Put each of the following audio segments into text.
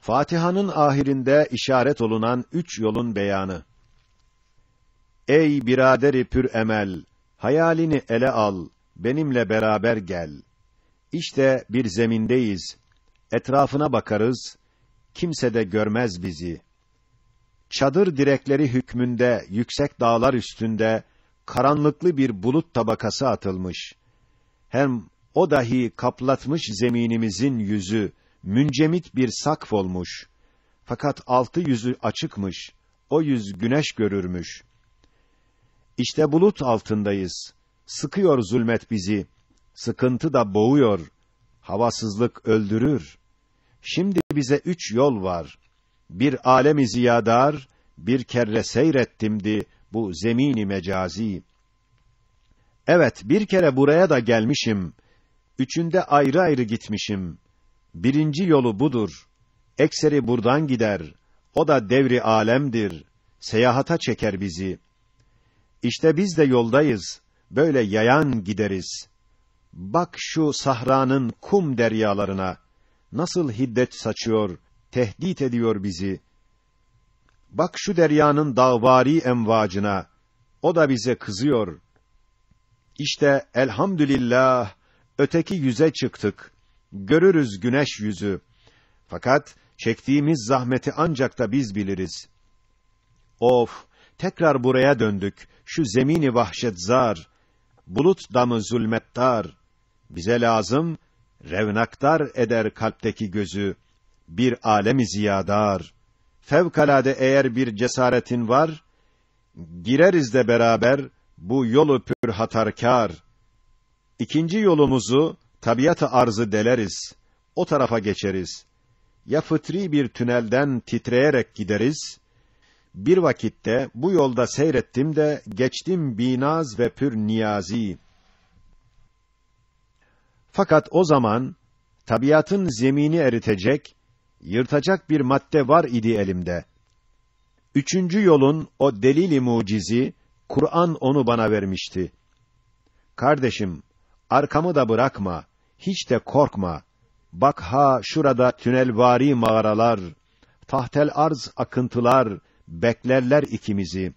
Fatiha'nın ahirinde işaret olunan 3 yolun beyanı. Ey biraderi pür emel, hayalini ele al, benimle beraber gel. İşte bir zemindeyiz, etrafına bakarız, kimse de görmez bizi. Çadır direkleri hükmünde, yüksek dağlar üstünde, karanlıklı bir bulut tabakası atılmış. Hem o dahi kaplatmış zeminimizin yüzü, müncemit bir sakf olmuş. Fakat altı yüzü açıkmış, o yüz güneş görürmüş. İşte bulut altındayız, sıkıyor zulmet bizi, sıkıntı da boğuyor, havasızlık öldürür. Şimdi bize 3 yol var. Bir alem-i ziyadar, bir kere seyrettimdi bu zemini mecazi. Evet, bir kere buraya da gelmişim. 3'ünde ayrı ayrı gitmişim. Birinci yolu budur. Ekseri buradan gider. O da devri alemdir. Seyahata çeker bizi. İşte biz de yoldayız. Böyle yayan gideriz. Bak şu sahranın kum deryalarına. Nasıl hiddet saçıyor, tehdit ediyor bizi. Bak şu deryanın dağvari emvacına. O da bize kızıyor. İşte elhamdülillah, öteki yüze çıktık. Görürüz güneş yüzü. Fakat çektiğimiz zahmeti ancak da biz biliriz. Of, tekrar buraya döndük. Şu zemini vahşetzar, bulut damı zulmettar. Bize lazım, revnaktar eder kalpteki gözü. Bir alem-i ziyadar. Fevkalade eğer bir cesaretin var, gireriz de beraber bu yolu pür hatarkar. İkinci yolumuzu tabiat-ı arzı deleriz. O tarafa geçeriz. Ya fıtri bir tünelden titreyerek gideriz. Bir vakitte bu yolda seyrettim de geçtim binaz ve pür niyazi. Fakat o zaman tabiatın zemini eritecek, yırtacak bir madde var idi elimde. 3. yolun o delil-i mucizi, Kur'an onu bana vermişti. Kardeşim, arkamı da bırakma, hiç de korkma. Bak ha şurada tünelvari mağaralar, tahtel arz akıntılar, beklerler ikimizi.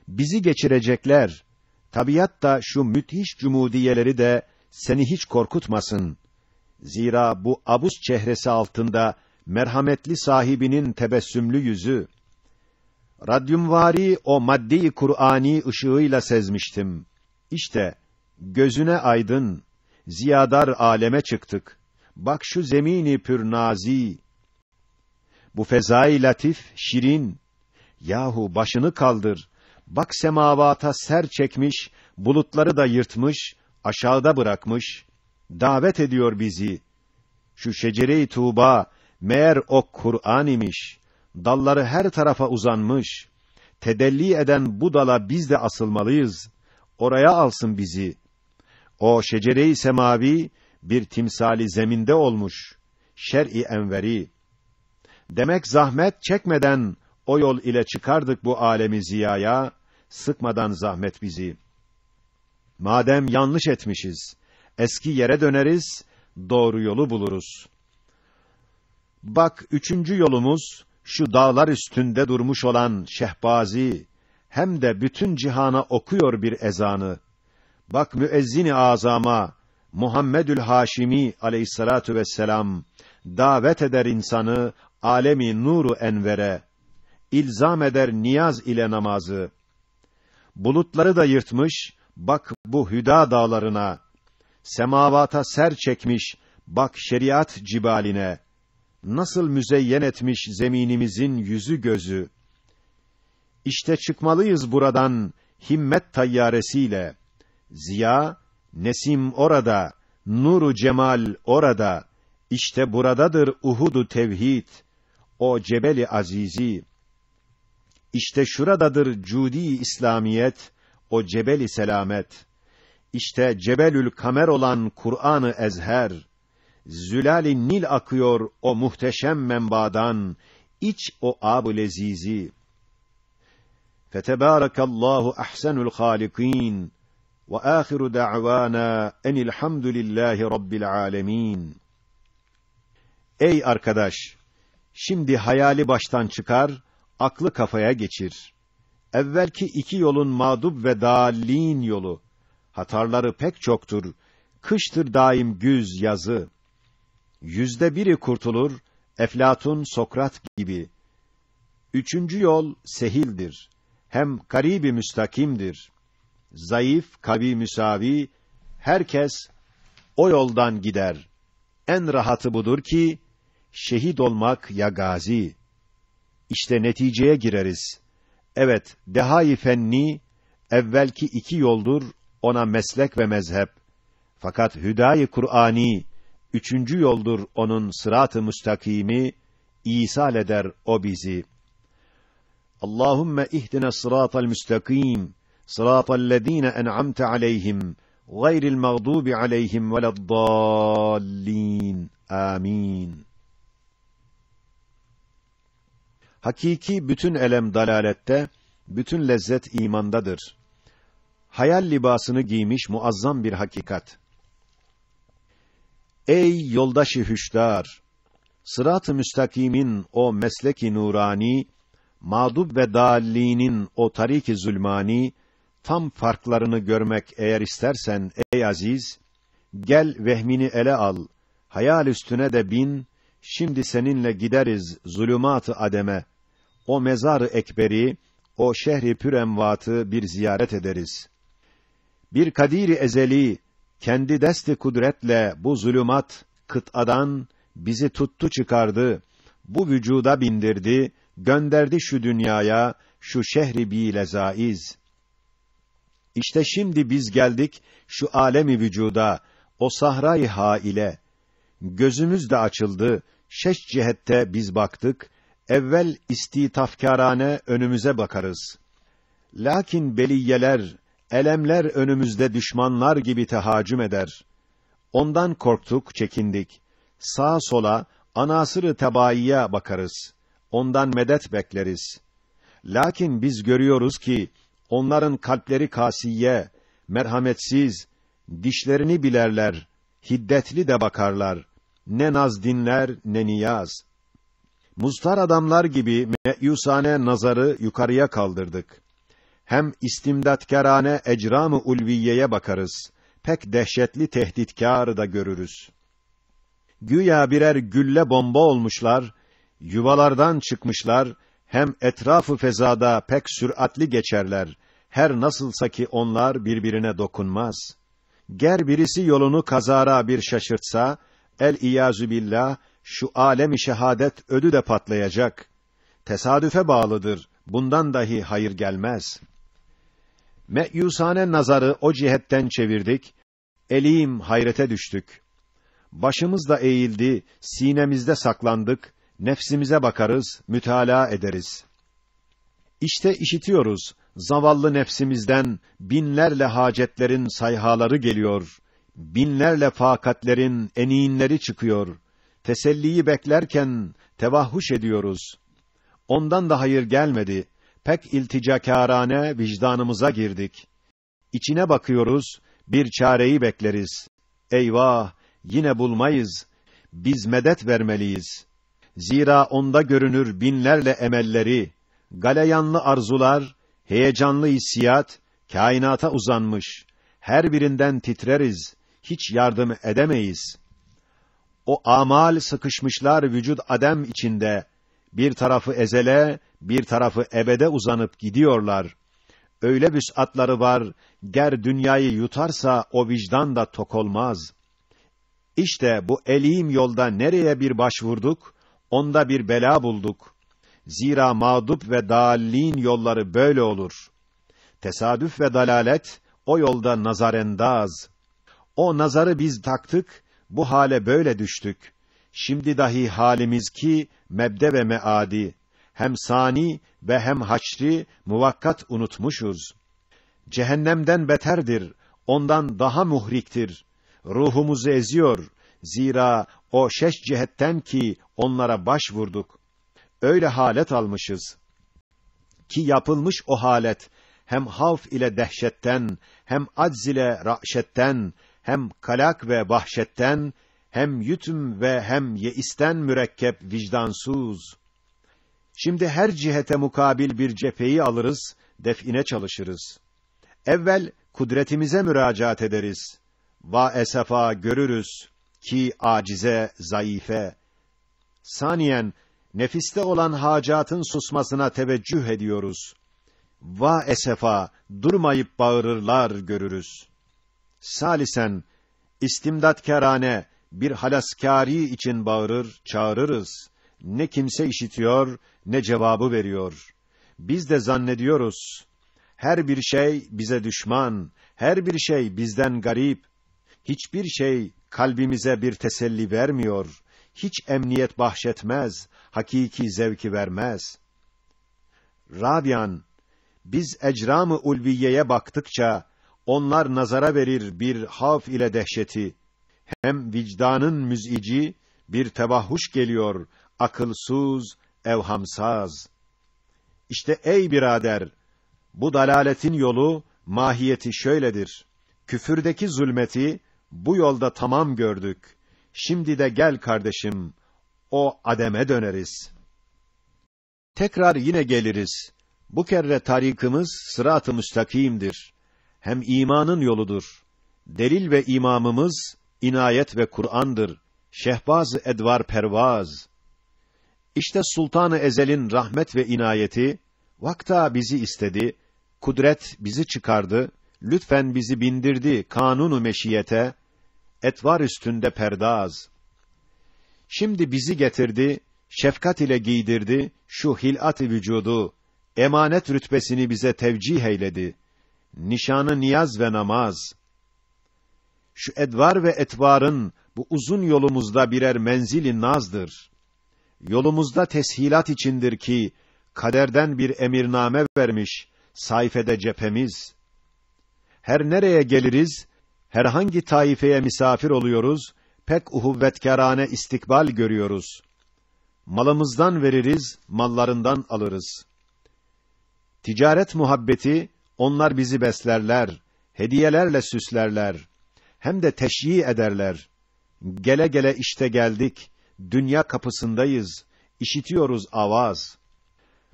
Bizi geçirecekler. Tabiat da şu müthiş cumudiyeleri de seni hiç korkutmasın. Zira bu abus çehresi altında merhametli sahibinin tebessümlü yüzü. Radyumvari o madde-i Kur'ani ışığıyla sezmiştim. İşte gözüne aydın, ziyadar aleme çıktık. Bak şu zemini pür nazi. Bu fezai latif, şirin. Yahu başını kaldır. Bak semavata ser çekmiş, bulutları da yırtmış, aşağıda bırakmış. Davet ediyor bizi. Şu şecere-i Tuğba, meğer o Kur'an imiş. Dalları her tarafa uzanmış. Tedelli eden bu dala biz de asılmalıyız. Oraya alsın bizi. O şecere-i semavi, bir timsali zeminde olmuş. Şer'i enveri. Demek zahmet çekmeden o yol ile çıkardık bu alemi ziyaya, sıkmadan zahmet bizi. Madem yanlış etmişiz, eski yere döneriz, doğru yolu buluruz. Bak 3. yolumuz, şu dağlar üstünde durmuş olan Şehbazi, hem de bütün cihana okuyor bir ezanı. Bak müezzin-i azama, Muhammedül Haşimi aleyhissalatu vesselam, davet eder insanı, alemi nuru envere, ilzam eder niyaz ile namazı. Bulutları da yırtmış, bak bu hüda dağlarına, semavata ser çekmiş, bak şeriat cibaline, nasıl müzeyyen etmiş zeminimizin yüzü gözü. İşte çıkmalıyız buradan, himmet tayyaresiyle. Ziya, nesim orada, nuru cemal orada, işte buradadır Uhud-u tevhid, o cebeli azizi. İşte şuradadır cudi İslamiyet, o cebeli selamet. İşte cebelül kamer olan Kur'an-ı Ezher, zülal-i Nil akıyor o muhteşem menbadan, iç o ab-ı lezizi. Fetebârekallahu ahsenul hâlikîn ve âhiru da'vâna enilhamdülillahi rabbil âlemîn. Ey arkadaş, Şimdi hayali baştan çıkar, aklı kafaya geçir. Evvelki iki yolun mağdub ve dâllîn yolu. Hatarları pek çoktur. Kıştır daim güz, yazı. 100'de 1'i kurtulur, Eflatun, Sokrat gibi. Üçüncü yol sehildir. Hem karibi müstakimdir. Zayıf, kavi müsavi, herkes o yoldan gider. En rahatı budur ki, şehit olmak ya gazi. İşte neticeye gireriz. Evet, dehâ-i fenni, evvelki iki yoldur, ona meslek ve mezhep. Fakat hüdâ-i Kur'ani, üçüncü yoldur onun sırat-ı müstakimi, İsal eder o bizi. Allahümme ihdina sıratal müstakim, sıratallezîne en'amte aleyhim, gayril mağdûbi aleyhim veleddâllîn. Amin. Hakiki bütün elem dalalette, bütün lezzet imandadır. Hayal libasını giymiş muazzam bir hakikat. Ey yoldaşı hüşdar! Sırat-ı müstakimin o mesleki nurani, mağdub ve dâllînin o tarik-i zulmani, tam farklarını görmek eğer istersen ey aziz, gel vehmini ele al, hayal üstüne de bin, şimdi seninle gideriz zulûmât-ı ademe, o mezar-ı ekberi, o şehri pür emvatı bir ziyaret ederiz. Bir kadir-i ezeli, kendi dest-i kudretle bu zulümat kıtadan bizi tuttu çıkardı, bu vücuda bindirdi, gönderdi şu dünyaya, şu şehri bi lezaiz. İşte şimdi biz geldik şu alemi vücuda, o sahra-i haile. Gözümüz de açıldı, şeş cihette biz baktık, evvel istitafkârane önümüze bakarız. Lakin beliyyeler, elemler önümüzde düşmanlar gibi tehâcüm eder. Ondan korktuk, çekindik. Sağa sola, anasır-ı tebaiye bakarız. Ondan medet bekleriz. Lakin biz görüyoruz ki, onların kalpleri kasiye, merhametsiz, dişlerini bilerler, hiddetli de bakarlar. Ne naz dinler, ne niyaz. Muztar adamlar gibi meyusane nazarı yukarıya kaldırdık. Hem istimdatkârane ecram-ı ulviyeye bakarız. Pek dehşetli tehditkârı da görürüz. Güya birer gülle bomba olmuşlar, yuvalardan çıkmışlar, hem etrafı fezada pek süratli geçerler. Her nasılsa ki onlar birbirine dokunmaz. Ger birisi yolunu kazara bir şaşırtsa, el-iyâzü billah, şu alem-i şehadet ödü de patlayacak. Tesadüfe bağlıdır, bundan dahi hayır gelmez. Meyusane nazarı o cihetten çevirdik, elim hayrete düştük. Başımız da eğildi, sinemizde saklandık, nefsimize bakarız, mütalaa ederiz. İşte işitiyoruz, zavallı nefsimizden binlerle hacetlerin sayhaları geliyor, binlerle fakatlerin eniğinleri çıkıyor. Teselliyi beklerken tevahhuş ediyoruz. Ondan da hayır gelmedi. Pek ilticakârane vicdanımıza girdik. İçine bakıyoruz, bir çareyi bekleriz. Eyvah, yine bulmayız. Biz medet vermeliyiz. Zira onda görünür binlerle emelleri, galeyanlı arzular, heyecanlı hissiyat, kainata uzanmış. Her birinden titreriz, hiç yardım edemeyiz. O amal sıkışmışlar vücut adem içinde, bir tarafı ezele, bir tarafı ebede uzanıp gidiyorlar. Öyle vüs'atları var, ger dünyayı yutarsa o vicdan da tok olmaz. İşte bu elim yolda nereye bir başvurduk, onda bir bela bulduk. Zira mağdup ve dâllîn yolları böyle olur. Tesadüf ve dalalet, o yolda nazarendaz. O nazarı biz taktık, bu hale böyle düştük. Şimdi dahi halimiz ki, mebde ve meadi, hem sani ve hem haşri muvakkat unutmuşuz. Cehennemden beterdir, ondan daha muhriktir. Ruhumuzu eziyor, zira o şeş cihetten ki onlara başvurduk. Öyle halet almışız ki yapılmış o halet, hem havf ile dehşetten, hem acz ile rahşetten, hem kalak ve vahşetten, hem yutm ve hem yeisten mürekkep vicdansuz. Şimdi her cihete mukabil bir cepheyi alırız, define çalışırız. Evvel kudretimize müracaat ederiz. Va esefa görürüz ki acize, zayıfe. Saniyen, nefiste olan hacatın susmasına teveccüh ediyoruz. Va esefa, durmayıp bağırırlar görürüz. Salisen, istimdatkârane bir halaskâri için bağırır, çağırırız. Ne kimse işitiyor, ne cevabı veriyor. Biz de zannediyoruz, her bir şey bize düşman, her bir şey bizden garip. Hiçbir şey kalbimize bir teselli vermiyor, hiç emniyet bahşetmez, hakiki zevki vermez. Rabian, biz ecram-ı ulviyeye baktıkça, onlar nazara verir bir havf ile dehşeti. Hem vicdanın müzici, bir tevahhuş geliyor, akılsız, evhamsaz. İşte ey birader, bu dalaletin yolu, mahiyeti şöyledir. Küfürdeki zulmeti, bu yolda tamam gördük. Şimdi de gel kardeşim, o ademe döneriz. Tekrar yine geliriz. Bu kere tarikımız sırat-ı müstakimdir. Hem imanın yoludur. Delil ve imamımız inayet ve Kur'an'dır. Şehbaz-ı edvar pervaz. İşte Sultan-ı Ezel'in rahmet ve inayeti vakta bizi istedi. Kudret bizi çıkardı. Lütfen bizi bindirdi kanunu meşiyete. Etvar üstünde perdaz. Şimdi bizi getirdi, şefkat ile giydirdi şu hilat-ı vücudu. Emanet rütbesini bize tevcih eyledi. Nişanı niyaz ve namaz. Şu edvar ve etvarın bu uzun yolumuzda birer menzil-i nazdır. Yolumuzda teshilat içindir ki kaderden bir emirname vermiş sayfede cephemiz. Her nereye geliriz, herhangi taifeye misafir oluyoruz, pek uhuvvetkârane istikbal görüyoruz. Malımızdan veririz, mallarından alırız. Ticaret muhabbeti, onlar bizi beslerler, hediyelerle süslerler, hem de teşyî ederler. Gele gele işte geldik, dünya kapısındayız, işitiyoruz avaz.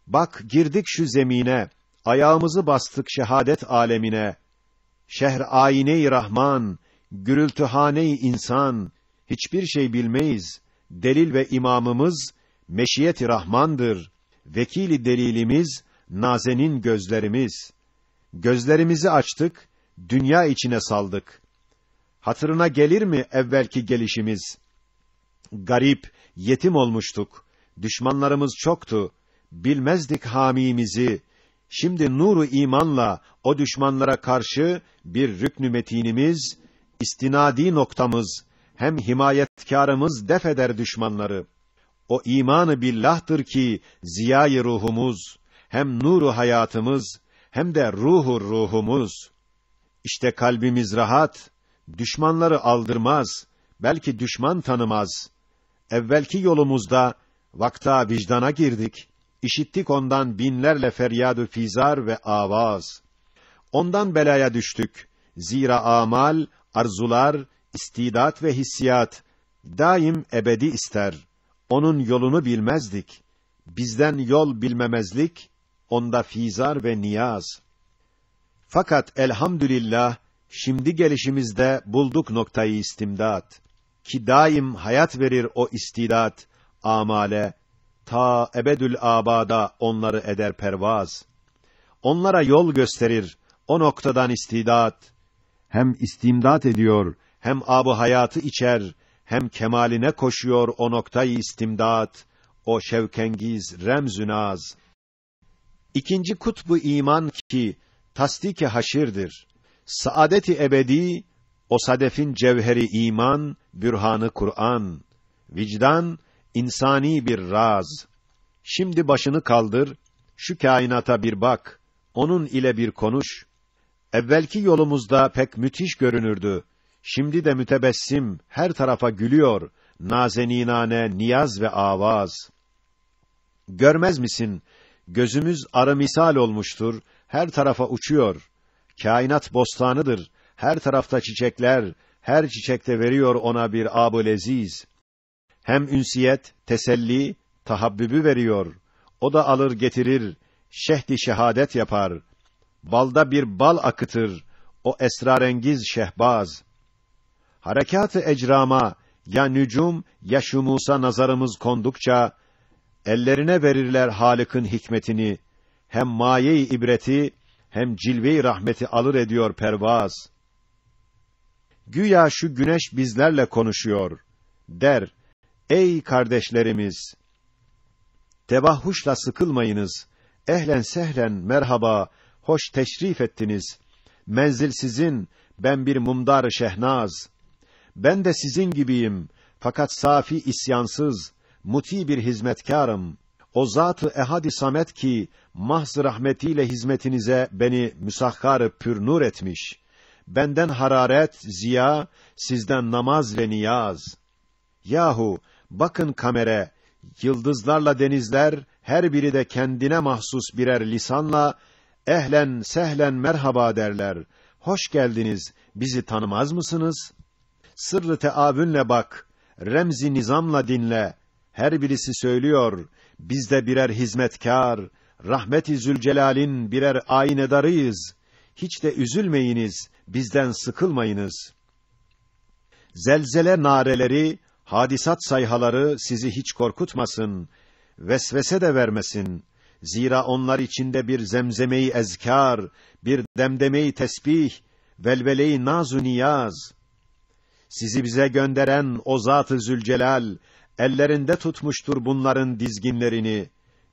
Bak girdik şu zemine, ayağımızı bastık şehadet alemine. Şehr âine-i Rahman, gürültühane-i insan, hiçbir şey bilmeyiz. Delil ve imamımız, meşiyet-i Rahmandır. Vekili delilimiz, nazenin gözlerimiz. Gözlerimizi açtık, dünya içine saldık. Hatırına gelir mi evvelki gelişimiz? Garip, yetim olmuştuk. Düşmanlarımız çoktu. Bilmezdik hamimizi. Şimdi nuru imanla o düşmanlara karşı bir rüknü metinimiz, istinadi noktamız, hem himayetkârımız def eder düşmanları. O imanı billah'tır ki ziyâ-i ruhumuz, hem nuru hayatımız, hem de ruhumuz. İşte kalbimiz rahat, düşmanları aldırmaz, belki düşman tanımaz. Evvelki yolumuzda vakta vicdana girdik. İşittik ondan binlerle feryad-ı fizar ve avaz. Ondan belaya düştük. Zira amal, arzular, istidat ve hissiyat daim ebedi ister. Onun yolunu bilmezdik. Bizden yol bilmemezlik, onda fizar ve niyaz. Fakat elhamdülillah, şimdi gelişimizde bulduk noktayı istimdat. Ki daim hayat verir o istidat, amale, ta ebedül abada onları eder pervaz. Onlara yol gösterir, o noktadan istidat. Hem istimdat ediyor, hem âb-ı hayatı içer, hem kemaline koşuyor o noktayı istimdat, o şevkengiz remz-ü naz. İkinci kutbu iman ki, tasdik-i haşirdir. Saadet-i ebedi, o sadefin cevheri iman, bürhanı Kur'an. Vicdan, insani bir raz. Şimdi başını kaldır, şu kainata bir bak, onun ile bir konuş. Evvelki yolumuzda pek müthiş görünürdü. Şimdi de mütebessim, her tarafa gülüyor, nazeninane niyaz ve avaz. Görmez misin, gözümüz arı misal olmuştur, her tarafa uçuyor. Kainat bostanıdır, her tarafta çiçekler, her çiçekte veriyor ona bir ab-ı leziz. Hem ünsiyet, teselli, tahabbübü veriyor. O da alır getirir, şehd-i şehadet yapar. Balda bir bal akıtır, o esrarengiz şehbaz. Harekat-ı ecrama, ya nücum, ya şumusa nazarımız kondukça, ellerine verirler Halık'ın hikmetini, hem maye-i ibreti, hem cilve-i rahmeti alır ediyor pervaz. Güya şu güneş bizlerle konuşuyor, der, ey kardeşlerimiz! Tevahhuşla sıkılmayınız, ehlen sehlen merhaba, hoş teşrif ettiniz. Menzil sizin, ben bir mumdar şehnaz. Ben de sizin gibiyim, fakat safi isyansız, muti bir hizmetkârım. O zat-ı ehad-i samet ki, mahz rahmetiyle hizmetinize beni müsahhar-ı pürnur etmiş. Benden hararet, ziya, sizden namaz ve niyaz. Yahu, bakın kamere, yıldızlarla denizler, her biri de kendine mahsus birer lisanla, ehlen sehlen merhaba derler. Hoş geldiniz, bizi tanımaz mısınız? Sırrı teavünle bak, remzi nizamla dinle. Her birisi söylüyor, biz de birer hizmetkâr, rahmet-i Zülcelal'in birer aynedarıyız. Hiç de üzülmeyiniz, bizden sıkılmayınız. Zelzele nareleri, hadisat sayhaları sizi hiç korkutmasın, vesvese de vermesin. Zira onlar içinde bir zemzeme-i ezkâr, bir demdeme-i tesbih, velvele-i naz-ı niyaz. Sizi bize gönderen o Zat-ı Zülcelal, ellerinde tutmuştur bunların dizginlerini.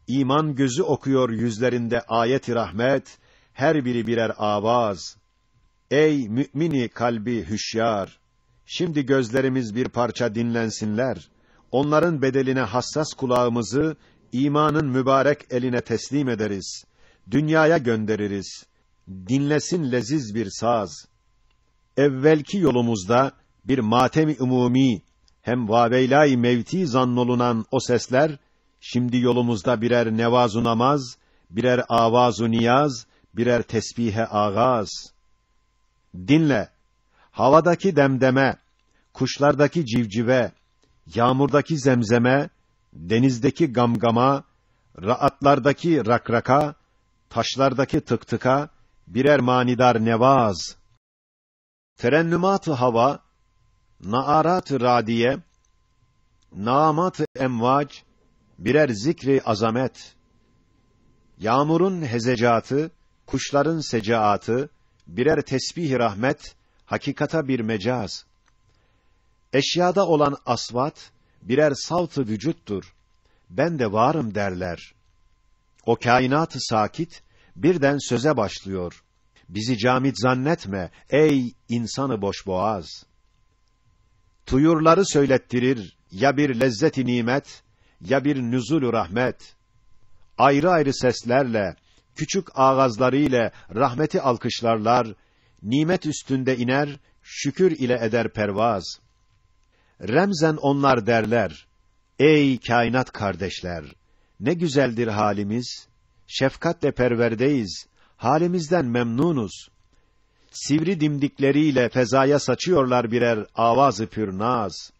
İman gözü okuyor yüzlerinde ayet-i rahmet, her biri birer avaz. Ey mümini kalbi hüşyar! Şimdi gözlerimiz bir parça dinlensinler. Onların bedeline hassas kulağımızı, imanın mübarek eline teslim ederiz. Dünyaya göndeririz. Dinlesin leziz bir saz. Evvelki yolumuzda bir matem-i umumi, hem vaveylâ-i mevti zannolunan o sesler, şimdi yolumuzda birer nevaz-ı namaz, birer avaz-ı niyaz, birer tesbihe ağaz. Dinle, havadaki demdeme, kuşlardaki civcive, yağmurdaki zemzeme, denizdeki gamgama, raatlardaki rakraka, taşlardaki tıktıka, birer manidar nevaz. Terennümat-ı hava, naarat-ı radiye, naamat-ı emvac, birer zikri azamet. Yağmurun hezecatı, kuşların secaatı, birer tesbih-i rahmet, hakikata bir mecaz. Eşyada olan asvat, birer savt-ı vücuttur. Ben de varım derler. O kainat-ı sakit, birden söze başlıyor. Bizi camit zannetme, ey insanı boşboğaz. Tuyurları söylettirir, ya bir lezzet-i nimet, ya bir nüzul-ü rahmet. Ayrı ayrı seslerle, küçük ağızlarıyla rahmeti alkışlarlar, nimet üstünde iner, şükür ile eder pervaz. Remzen onlar derler, ey kainat kardeşler, ne güzeldir halimiz, şefkatle perverdeyiz, halimizden memnunuz. Sivri dimdikleriyle fezaya saçıyorlar birer avaz-ı pürnaz.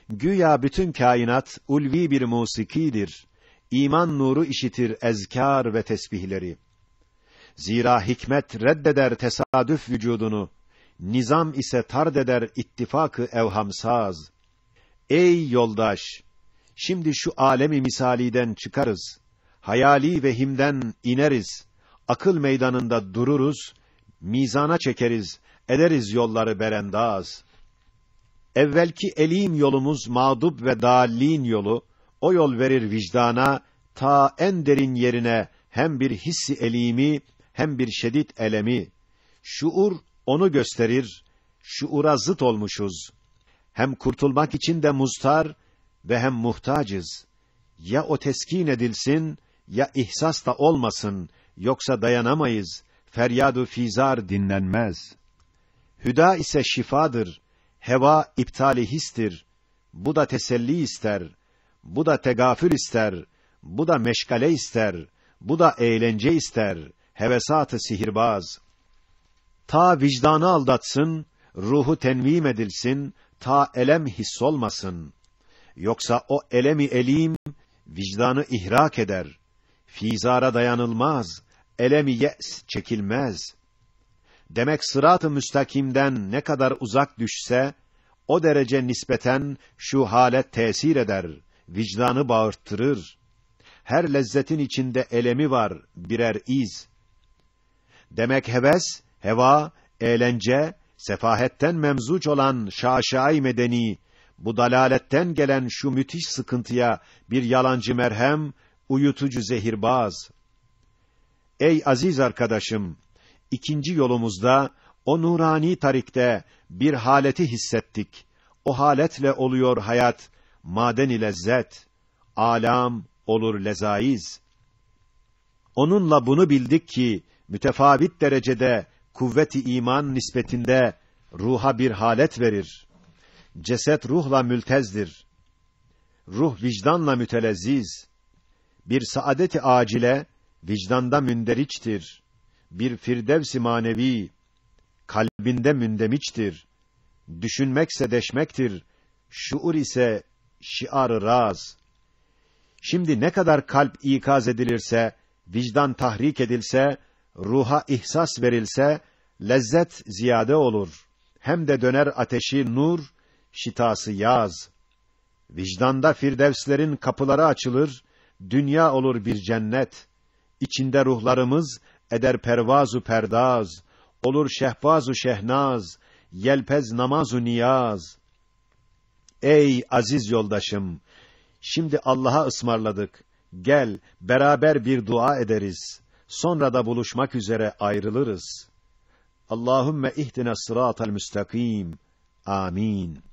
Güya bütün kainat ulvi bir musikidir. İman nuru işitir ezkâr ve tesbihleri. Zira hikmet reddeder tesadüf vücudunu, nizam ise tard eder ittifak-ı evhamsaz. Ey yoldaş! Şimdi şu alemi misaliden çıkarız. Hayali vehimden ineriz. Akıl meydanında dururuz. Mizana çekeriz. Ederiz yolları berendaz. Evvelki elim yolumuz mağdub ve dâllîn yolu, o yol verir vicdana, ta en derin yerine hem bir hissi elimi, hem bir şedid elemi. Şuur onu gösterir, şuura zıt olmuşuz. Hem kurtulmak için de muztar ve hem muhtacız. Ya o teskin edilsin, ya ihsas da olmasın, yoksa dayanamayız, feryad-ı fizar dinlenmez. Hüda ise şifadır, heva iptali histir. Bu da teselli ister, bu da tegafül ister, bu da meşgale ister, bu da eğlence ister, hevesat-ı sihirbaz. Ta vicdanı aldatsın, ruhu tenvim edilsin, ta elem hissolmasın. Yoksa o elemi elim, vicdanı ihrak eder. Fizara dayanılmaz, elemi ye's çekilmez. Demek sırat-ı müstakimden ne kadar uzak düşse, o derece nispeten şu halet tesir eder, vicdanı bağırttırır. Her lezzetin içinde elemi var, birer iz. Demek heves, heva, eğlence, sefahetten memzuç olan şaşai medeni, bu dalaletten gelen şu müthiş sıkıntıya bir yalancı merhem, uyutucu zehirbaz. Ey aziz arkadaşım, ikinci yolumuzda, o nurani tarikte bir haleti hissettik. O haletle oluyor hayat, madeni lezzet, alam olur lezaiz. Onunla bunu bildik ki, mütefavit derecede, kuvvet-i iman nispetinde, ruha bir halet verir. Ceset ruhla mültezdir. Ruh vicdanla mütelezziz. Bir saadet-i acile, vicdanda münderiçtir. Bir firdevs-i manevi, kalbinde mündemiçtir. Düşünmekse deşmektir, şuur ise şiar-ı raz. Şimdi ne kadar kalp ikaz edilirse, vicdan tahrik edilse, ruha ihsas verilse, lezzet ziyade olur. Hem de döner ateşi nur, şitası yaz. Vicdanda firdevslerin kapıları açılır, dünya olur bir cennet. İçinde ruhlarımız eder pervazu perdaz, olur şehbazu şehnaz, yelpez namazu niyaz. Ey aziz yoldaşım, şimdi Allah'a ısmarladık. Gel, beraber bir dua ederiz. Sonra da buluşmak üzere ayrılırız. Allahümme ihdina sıratal müstakim. Amin.